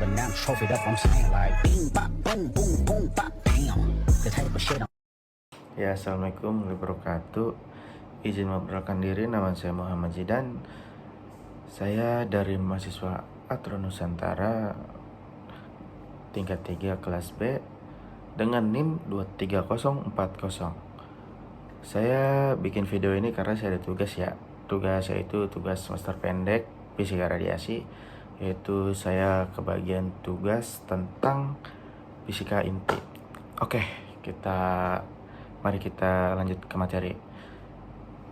but now I'm trophied up, I'm saying like bing, bop, boom, boom, boom, bop, damn. The type of shit I'm... Ya, assalamualaikum warahmatullahi wabarakatuh. Izin memperkenalkan diri, nama saya Muhammad Zidan. Saya dari mahasiswa Atro Nusantara tingkat 3 kelas B dengan NIM 23040. Saya bikin video ini karena saya ada tugas ya. Tugas saya itu tugas semester pendek fisika radiasi, yaitu saya kebagian tugas tentang fisika inti. Oke, mari kita lanjut ke materi.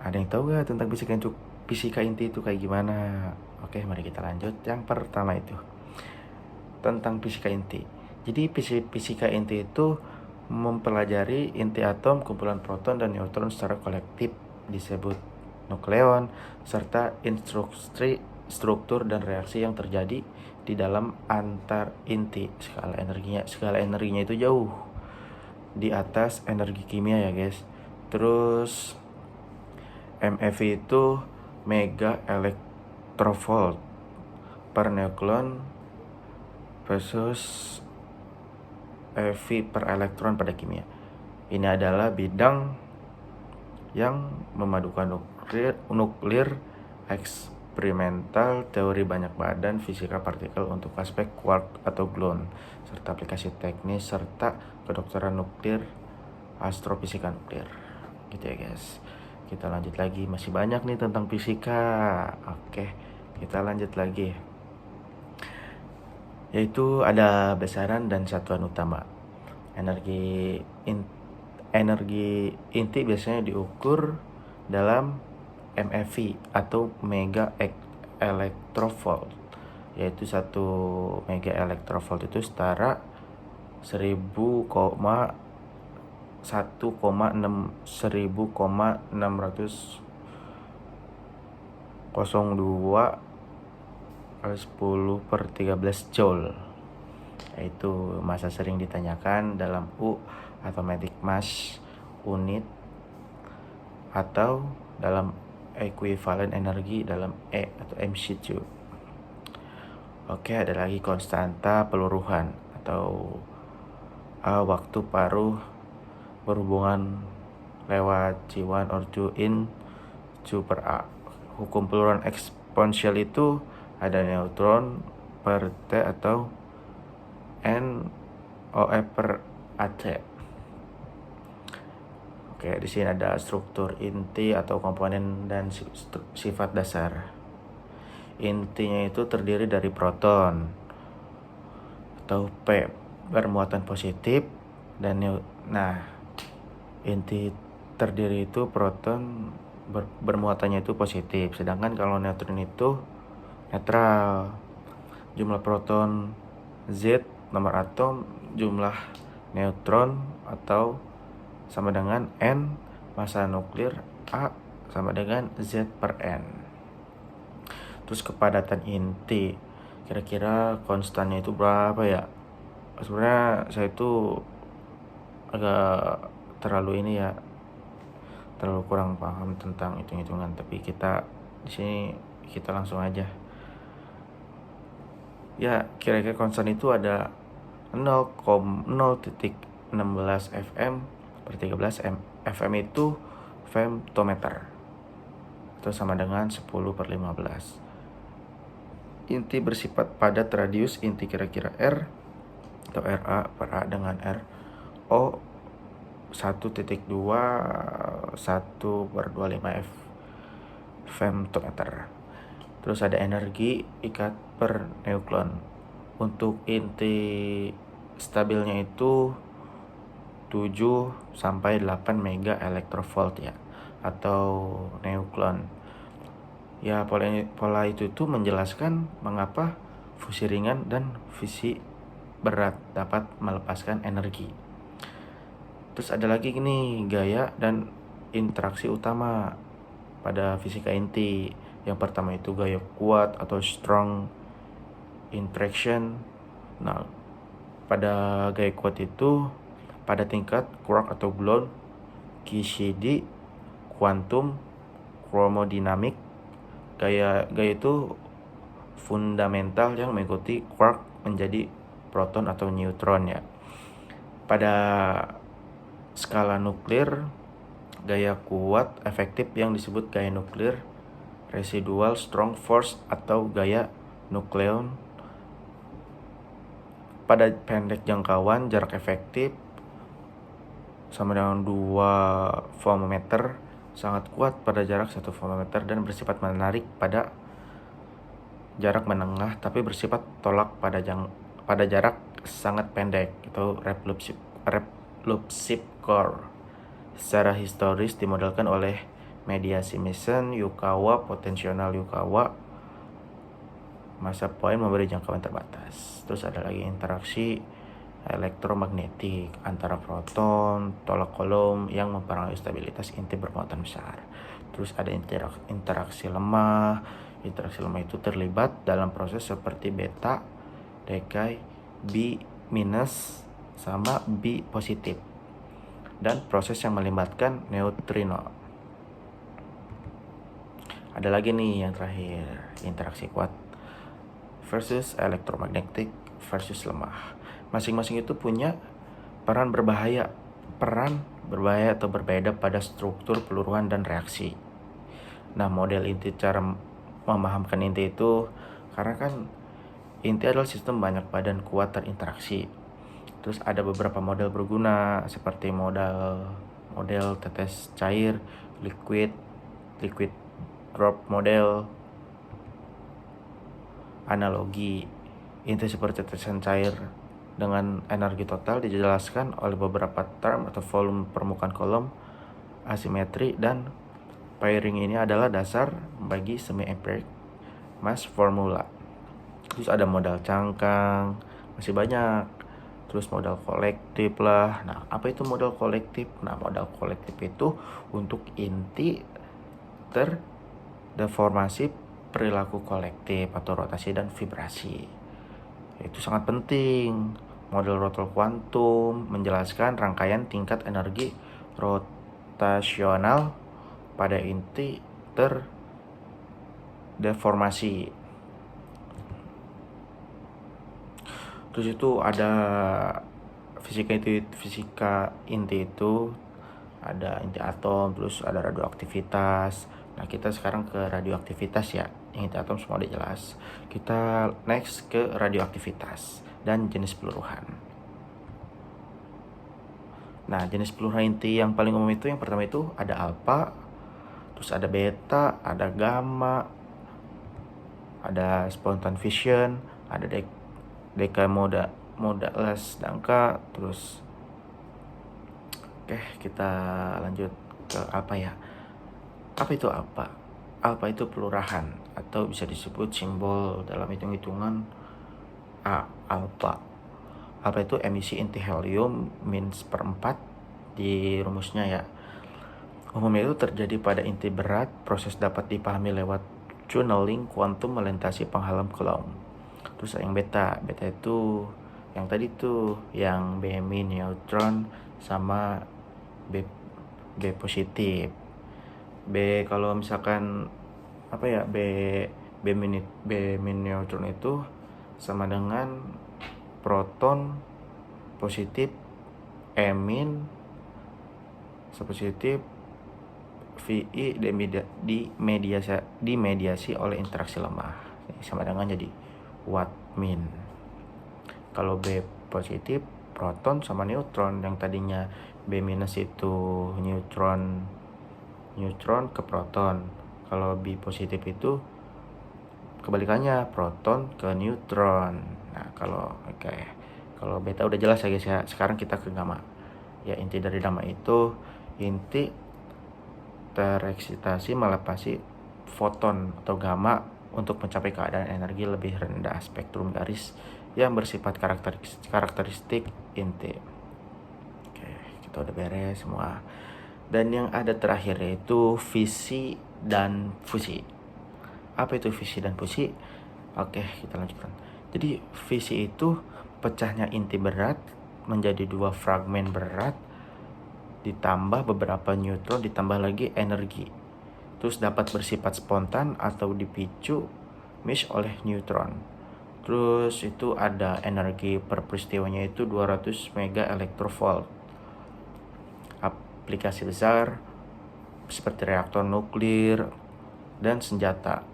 Ada yang tahu gak tentang fisika inti itu kayak gimana? Oke, mari kita lanjut. Yang pertama itu tentang fisika inti. Jadi fisika inti itu mempelajari inti atom, kumpulan proton dan neutron secara kolektif, disebut nukleon, serta instruksi, struktur dan reaksi yang terjadi di dalam antar inti. Skala energinya itu jauh di atas energi kimia ya guys. Terus MeV itu mega electrovolt per nukleon versus eV per elektron pada kimia. Ini adalah bidang yang memadukan nuklir eksperimental, teori banyak badan, fisika partikel untuk aspek quark atau gluon, serta aplikasi teknis serta kedokteran nuklir, astrofisika nuklir. Gitu ya guys. Kita lanjut lagi, masih banyak nih tentang fisika. Oke, kita lanjut lagi. Yaitu ada besaran dan satuan utama. Energi inti biasanya diukur dalam MeV atau mega electrovolt, yaitu 1 mega electrovolt itu setara 1000,602 10/13 joule. Itu masa sering ditanyakan dalam U atomic mass unit atau dalam equivalent energi dalam E atau MCQ. Oke, ada lagi konstanta peluruhan atau waktu paruh berhubungan lewat G1 or Q in Q per A. Hukum peluruhan eksponensial itu ada neutron per T atau NOE per AT. Oke, di sini ada struktur inti atau komponen dan sifat dasar. Intinya itu terdiri dari proton atau P bermuatan positif dan inti terdiri itu proton bermuatannya itu positif, sedangkan kalau neutron itu netral. Jumlah proton Z nomor atom, jumlah neutron atau sama dengan N, massa nuklir A sama dengan Z per N. Terus kepadatan inti, kira-kira konstannya itu berapa ya? Sebenarnya saya itu agak terlalu kurang paham tentang hitung-hitungan, tapi kita di sini kita langsung aja. Ya, kira-kira konstan itu ada 0,0.16 fm per 13 m. Fm itu femtometer, itu sama dengan 10/15. Inti bersifat padat, radius inti kira-kira R atau RA per A dengan R O 1.2 1/25 femtometer. Terus ada energi ikat per nukleon. Untuk inti stabilnya itu 7 sampai 8 mega electrovolt ya, atau nukleon. Ya, pola itu tuh menjelaskan mengapa fusi ringan dan fusi berat dapat melepaskan energi. Terus ada lagi nih gaya dan interaksi utama pada fisika inti. Yang pertama itu gaya kuat atau strong interaction. Nah, pada gaya kuat itu pada tingkat quark atau gluon, QCD, kuantum, chromodinamik. Gaya itu fundamental yang mengikuti quark menjadi proton atau neutron ya. Pada skala nuklir, gaya kuat efektif yang disebut gaya nuklir, residual strong force atau gaya nukleon. Pada pendek jangkauan, jarak efektif sama dengan 2 fotometer, sangat kuat pada jarak 1 fotometer dan bersifat menarik pada jarak menengah tapi bersifat tolak pada jarak sangat pendek, atau repulsive core. Secara historis dimodelkan oleh mediasi Meson, Yukawa, potensial Yukawa. Masa poin memberi jangkauan terbatas. Terus ada lagi interaksi elektromagnetik antara proton, tolak kolom yang mempengaruhi stabilitas inti bermuatan besar. Terus ada interaksi lemah. Interaksi lemah itu terlibat dalam proses seperti beta, decay, B- sama B positif, dan proses yang melibatkan neutrino. Ada lagi nih yang terakhir, interaksi kuat versus elektromagnetik versus lemah. Masing-masing itu punya peran berbahaya atau berbeda pada struktur peluruhan dan reaksi. Nah, model inti, cara memahamkan inti itu, karena kan inti adalah sistem banyak badan kuat terinteraksi. Terus ada beberapa model berguna seperti model tetes cair, liquid drop model. Analogi inti seperti tetesan cair dengan energi total dijelaskan oleh beberapa term atau volume permukaan kolom, asimetri, dan pairing. Ini adalah dasar bagi semi-empiric mass formula. Terus ada modal cangkang, masih banyak. Terus modal kolektif lah. Nah, apa itu modal kolektif? Nah, modal kolektif itu untuk inti terdeformasi perilaku kolektif atau rotasi dan vibrasi. Itu sangat penting. Model rotor kuantum menjelaskan rangkaian tingkat energi rotasional pada inti terdeformasi. Terus itu ada fisika inti itu ada inti atom, terus ada radioaktivitas. Nah, kita sekarang ke radioaktivitas ya. Yang inti atom semua udah jelas. Kita next ke radioaktivitas dan jenis peluruhan. Nah, jenis peluruhan inti yang paling umum itu, yang pertama itu ada alfa, terus ada beta, ada gamma, ada spontan fission, ada decamodalas dangka. Terus oke, kita lanjut ke alfa ya. Apa itu alfa? Alfa itu pelurahan atau bisa disebut simbol dalam hitung-hitungan A, alfa. Alfa itu emisi inti helium -4 di rumusnya ya. Umumnya itu terjadi pada inti berat. Proses dapat dipahami lewat tunneling kuantum melintasi penghalang Coulomb. Terus yang beta itu yang tadi tuh, yang B- neutron sama B positif. B kalau misalkan apa ya, B neutron itu sama dengan proton positif emin sepositif VI dimediasi oleh interaksi lemah, sama dengan jadi watt min. Kalau B positif proton sama neutron, yang tadinya B minus itu neutron ke proton. Kalau B positif itu kebalikannya, proton ke neutron. Nah, kalau beta udah jelas ya guys ya. Sekarang kita ke gamma. Ya, inti dari gamma itu inti tereksitasi melepasi foton atau gamma untuk mencapai keadaan energi lebih rendah spektrum garis yang bersifat karakteristik inti. Oke, kita udah beres semua. Dan yang ada terakhir yaitu fisi dan fusi. Apa itu fisi dan fusi? Oke, kita lanjutkan. Jadi fisi itu pecahnya inti berat menjadi 2 fragmen berat ditambah beberapa neutron ditambah lagi energi. Terus dapat bersifat spontan atau dipicu mesh oleh neutron. Terus itu ada energi per peristiwanya itu 200 mega elektrovolt. Aplikasi besar seperti reaktor nuklir dan senjata.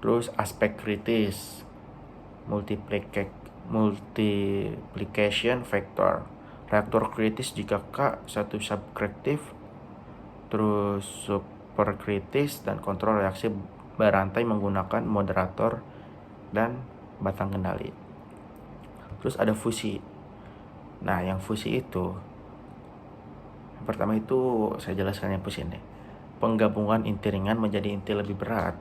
Terus aspek kritis, multiplication factor. Reaktor kritis jika K1 subkritis, terus superkritis, dan kontrol reaksi berantai menggunakan moderator dan batang kendali. Terus ada fusi. Nah, yang fusi itu, yang pertama itu saya jelaskan yang fusi ini. Penggabungan inti ringan menjadi inti lebih berat,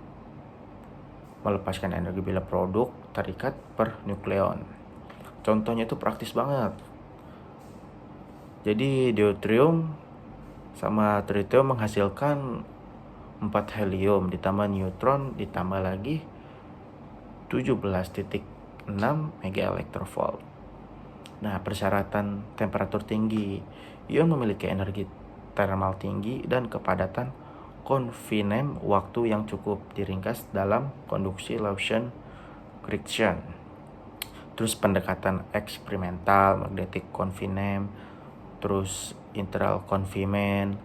melepaskan energi bila produk terikat per nukleon. Contohnya itu praktis banget. Jadi deuterium sama tritium menghasilkan 4 helium ditambah neutron ditambah lagi 17,6 mega elektrovolt. Nah, persyaratan temperatur tinggi. Ion memiliki energi thermal tinggi dan kepadatan confinem waktu yang cukup, diringkas dalam konduksi Lawson friction. Terus pendekatan eksperimental, magnetic confinem, terus internal confinement,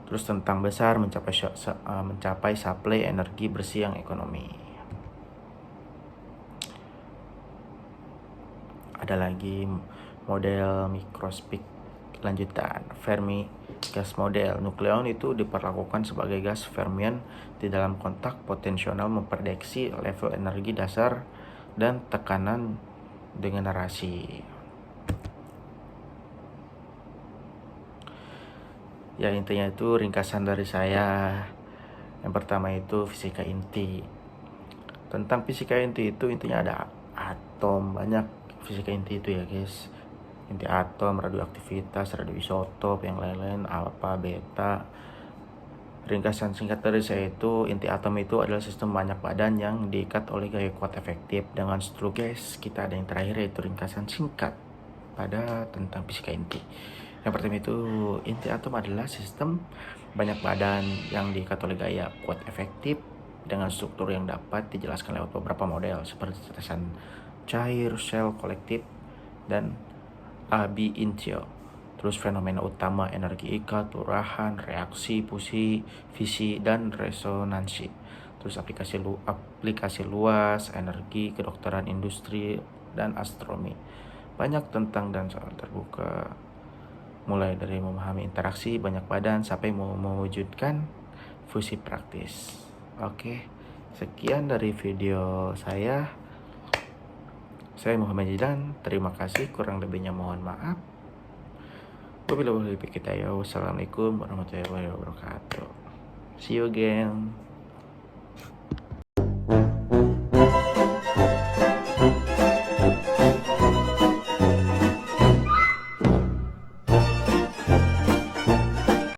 terus tentang besar mencapai supply energi bersih yang ekonomi. Ada lagi model mikroskopik lanjutan, Fermi gas model. Nukleon itu diperlakukan sebagai gas fermion di dalam kontak potensial, memprediksi level energi dasar dan tekanan degenerasi. Ya, intinya itu ringkasan dari saya. Yang pertama itu fisika inti. Tentang fisika inti itu intinya ada atom, banyak fisika inti itu ya guys. Inti atom, radioaktivitas, radioisotop, yang lain-lain, alfa, beta. Ringkasan singkat dari saya itu, inti atom itu adalah sistem banyak badan yang diikat oleh gaya kuat efektif dengan struktur. Guys, kita ada yang terakhir yaitu ringkasan singkat pada tentang fisika inti. Yang pertama itu, inti atom adalah sistem banyak badan yang diikat oleh gaya kuat efektif dengan struktur yang dapat dijelaskan lewat beberapa model seperti tetesan cair, sel kolektif, dan ab initio. Terus fenomena utama energi ikat, lurahan, reaksi, fusi, fisi, dan resonansi. Terus aplikasi luas, energi, kedokteran, industri, dan astronomi. Banyak tentang dan soal terbuka. Mulai dari memahami interaksi banyak badan sampai mewujudkan fusi praktis. Oke, sekian dari video saya. Saya Muhammad Jidan, terima kasih, kurang lebihnya mohon maaf. Wabillahi taufiq hidayah. Wassalamualaikum warahmatullahi wabarakatuh. See you again.